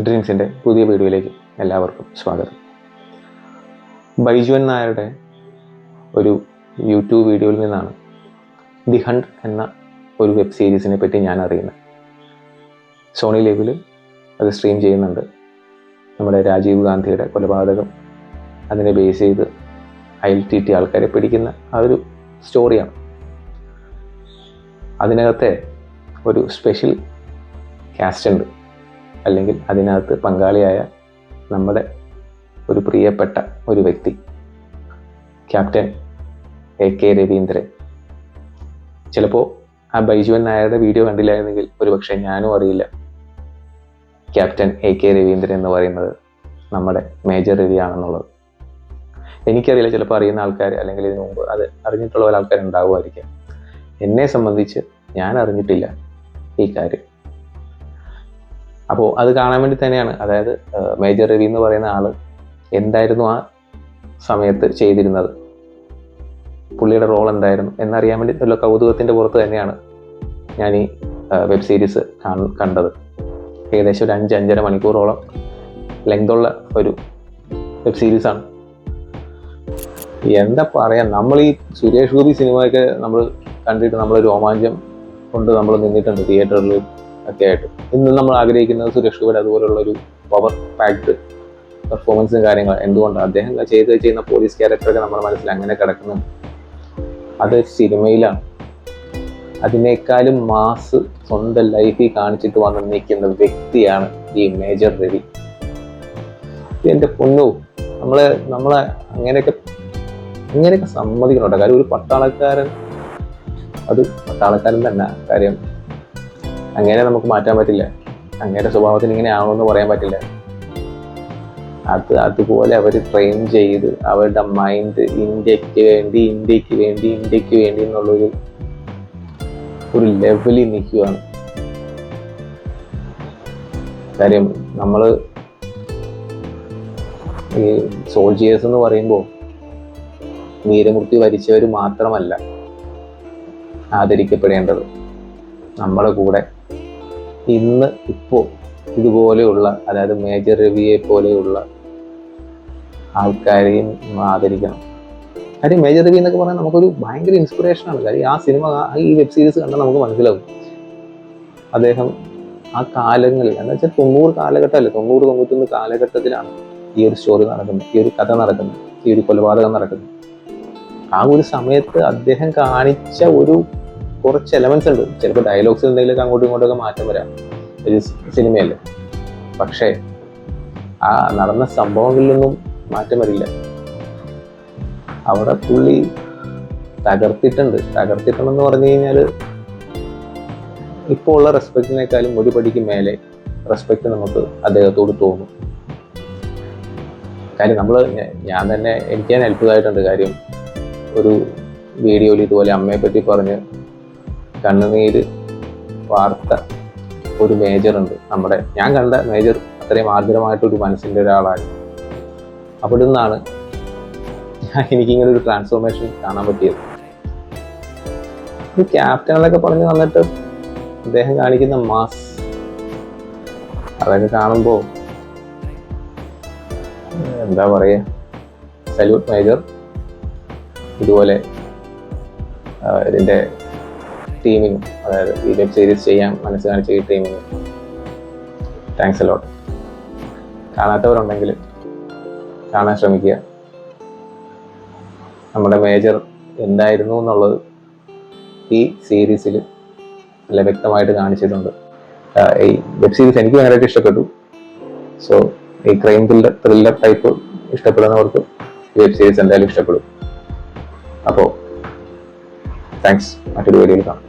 ഡ്രീംസിൻ്റെ പുതിയ വീഡിയോയിലേക്ക് എല്ലാവർക്കും സ്വാഗതം. ബൈജുവൻ നായരുടെ ഒരു യൂട്യൂബ് വീഡിയോയിൽ നിന്നാണ് ദി ഹണ്ട് എന്ന ഒരു വെബ് സീരീസിനെ പറ്റി ഞാൻ അറിയുന്നത്. സോണി ലൈവിൽ അത് സ്ട്രീം ചെയ്യുന്നുണ്ട്. നമ്മുടെ രാജീവ് ഗാന്ധിയുടെ കൊലപാതകം അതിനെ ബേസ് ചെയ്ത് ILTT ആൾക്കാരെ പിടിക്കുന്ന ആ ഒരു സ്റ്റോറിയാണ്. അതിനകത്തെ ഒരു സ്പെഷ്യൽ കാസ്റ്റ് ഉണ്ട്, അല്ലെങ്കിൽ അതിനകത്ത് പങ്കാളിയായ നമ്മുടെ ഒരു പ്രിയപ്പെട്ട ഒരു വ്യക്തി, ക്യാപ്റ്റൻ AK രവീന്ദ്രൻ. ചിലപ്പോൾ ആ ബൈജുവൻ നായരുടെ വീഡിയോ കണ്ടില്ലായിരുന്നെങ്കിൽ ഒരുപക്ഷെ ഞാനും അറിയില്ല ക്യാപ്റ്റൻ AK രവീന്ദ്രൻ എന്ന് പറയുന്നത് നമ്മുടെ മേജർ രവി ആണെന്നുള്ളത്. എനിക്കറിയില്ല, ചിലപ്പോൾ അറിയുന്ന ആൾക്കാർ അല്ലെങ്കിൽ ഇതിനു മുമ്പ് അത് അറിഞ്ഞിട്ടുള്ള പല ആൾക്കാരുണ്ടാവുമായിരിക്കാം. എന്നെ സംബന്ധിച്ച് ഞാൻ അറിഞ്ഞിട്ടില്ല ഈ കാര്യം. അപ്പോൾ അത് കാണാൻ വേണ്ടി തന്നെയാണ്, അതായത് മേജർ രവി എന്ന് പറയുന്ന ആൾ എന്തായിരുന്നു ആ സമയത്ത് ചെയ്തിരുന്നത്, പുള്ളിയുടെ റോൾ എന്തായിരുന്നു എന്നറിയാൻ വേണ്ടി ഉള്ള കൗതുകത്തിൻ്റെ പുറത്ത് തന്നെയാണ് ഞാൻ ഈ വെബ് സീരീസ് കണ്ടത്. ഏകദേശം ഒരു 5-5.5 മണിക്കൂറോളം ലെങ്തുള്ള ഒരു വെബ് സീരീസാണ്. എന്താ പറയാ, നമ്മൾ ഈ സുരേഷ് ഗോപി സിനിമയൊക്കെ നമ്മൾ കണ്ടിട്ട് നമ്മൾ രോമാഞ്ചം കൊണ്ട് നമ്മൾ നിന്നിട്ടുണ്ട് തിയേറ്ററിൽ ഒക്കെ ആയിട്ട്. ഇന്ന് നമ്മൾ ആഗ്രഹിക്കുന്നത് സുരേഷ് ഗോപിയുടെ അതുപോലുള്ള ഒരു പവർ പാക്ഡ് പെർഫോമൻസും കാര്യങ്ങളും. എന്തുകൊണ്ടാണ് അദ്ദേഹം ചെയ്യുന്ന പോലീസ് ക്യാരക്ടറൊക്കെ നമ്മുടെ മനസ്സിൽ അങ്ങനെ കിടക്കുന്നു. അത് സിനിമയിലാണ്. അതിനേക്കാളും മാസ് സ്വന്തം ലൈഫിൽ കാണിച്ചിട്ട് വന്ന് നിൽക്കുന്ന വ്യക്തിയാണ് ഈ മേജർ രവി. എൻ്റെ പൊന്നു, നമ്മളെ അങ്ങനെയൊക്കെ സമ്മതിക്കണോട്ടെ. കാര്യം ഒരു പട്ടാളക്കാരൻ, അത് പട്ടാളക്കാരൻ തന്നെ കാര്യം, അങ്ങനെ നമുക്ക് മാറ്റാൻ പറ്റില്ല. അങ്ങയുടെ സ്വഭാവത്തിന് ഇങ്ങനെ ആവണമെന്ന് പറയാൻ പറ്റില്ല. അതുപോലെ അവർ ട്രെയിൻ ചെയ്ത് അവരുടെ മൈൻഡ് ഇന്ത്യക്ക് വേണ്ടി എന്നുള്ളൊരു ലെവലിൽ നിൽക്കുകയാണ്. കാര്യം നമ്മൾ ഈ സോൾജിയേഴ്സ് എന്ന് പറയുമ്പോൾ വീരമൃത്യു വരിച്ചവർ മാത്രമല്ല ആദരിക്കപ്പെടേണ്ടത്. നമ്മുടെ കൂടെ ഇപ്പോൾ ഇതുപോലെയുള്ള, അതായത് മേജർ രവിയെ പോലെയുള്ള ആൾക്കാരെയും ആദരിക്കണം. കാര്യം മേജർ രവി എന്നൊക്കെ പറഞ്ഞാൽ നമുക്കൊരു ഭയങ്കര ഇൻസ്പിറേഷനാണ്. കാര്യം ആ സിനിമ, ഈ വെബ് സീരീസ് കണ്ടാൽ നമുക്ക് മനസ്സിലാവും അദ്ദേഹം ആ കാലങ്ങളിൽ, എന്ന് വെച്ചാൽ 90 കാലഘട്ടമല്ലേ, 90-91 കാലഘട്ടത്തിലാണ് ഈ ഒരു സ്റ്റോറി നടക്കുന്നത്, ഈ ഒരു കഥ നടക്കുന്നത്, ഈ ഒരു കൊലപാതകം നടക്കുന്നത്. ആ ഒരു സമയത്ത് അദ്ദേഹം കാണിച്ച കുറച്ച് എലമെന്റ്സ് ഉണ്ട്. ചിലപ്പോൾ ഡയലോഗ്സ് എന്തെങ്കിലുമൊക്കെ അങ്ങോട്ടും ഇങ്ങോട്ടൊക്കെ മാറ്റം വരാം, ഒരു സിനിമയല്ലേ. പക്ഷേ ആ നടന്ന സംഭവങ്ങളിലൊന്നും മാറ്റം വരില്ല. അവിടെ പുള്ളി തകർത്തിട്ടുണ്ടെന്ന് പറഞ്ഞു കഴിഞ്ഞാൽ ഇപ്പോൾ ഉള്ള റെസ്പെക്റ്റിനേക്കാളും ഒരു പടിക്ക് മേലെ റെസ്പെക്റ്റ് നമുക്ക് അദ്ദേഹത്തോട് തോന്നും. കാര്യം ഞാൻ തന്നെ എനിക്ക് തന്നെ അത്ഭുതമായിട്ടുണ്ട്. കാര്യം ഒരു വീഡിയോയിൽ ഇതുപോലെ അമ്മയെ പറ്റി പറഞ്ഞ് കണ്ണുനീര് വാർത്ത ഒരു മേജറുണ്ട്. ഞാൻ കണ്ട മേജർ അത്രയും ആർദ്രമായിട്ടൊരു മനസ്സിൻ്റെ ഒരാളാണ്. അവിടെ നിന്നാണ് എനിക്കിങ്ങനെ ഒരു ട്രാൻസ്ഫോർമേഷൻ കാണാൻ പറ്റിയത്. ഈ ക്യാപ്റ്റനൊക്കെ പറഞ്ഞ് വന്നിട്ട് അദ്ദേഹം കാണിക്കുന്ന മാസ്, അതൊക്കെ കാണുമ്പോൾ എന്താ പറയുക, സല്യൂട്ട് മേജർ. ഇതുപോലെ ഇതിൻ്റെ ടീമിനും, അതായത് ഈ വെബ് സീരീസ് ചെയ്യാൻ മനസ്സ് കാണിച്ച ഈ ടീമിനും താങ്ക്സ് എ ലോട്ട്. കാണാത്തവരുണ്ടെങ്കിൽ കാണാൻ ശ്രമിക്കുക. നമ്മുടെ മേജർ എന്തായിരുന്നു എന്നുള്ളത് ഈ സീരീസിൽ നല്ല വ്യക്തമായിട്ട് കാണിച്ചിട്ടുണ്ട്. ഈ വെബ് സീരീസ് എനിക്ക് ഭയങ്കരമായിട്ട് ഇഷ്ടപ്പെട്ടു. സോ ഈ ക്രൈം ത്രില്ലർ ടൈപ്പ് ഇഷ്ടപ്പെടുന്നവർക്ക് വെബ് സീരീസ് എന്തായാലും ഇഷ്ടപ്പെടും. അപ്പോൾ താങ്ക്സ്. മറ്റൊരു വീഡിയോയിൽ കാണാം.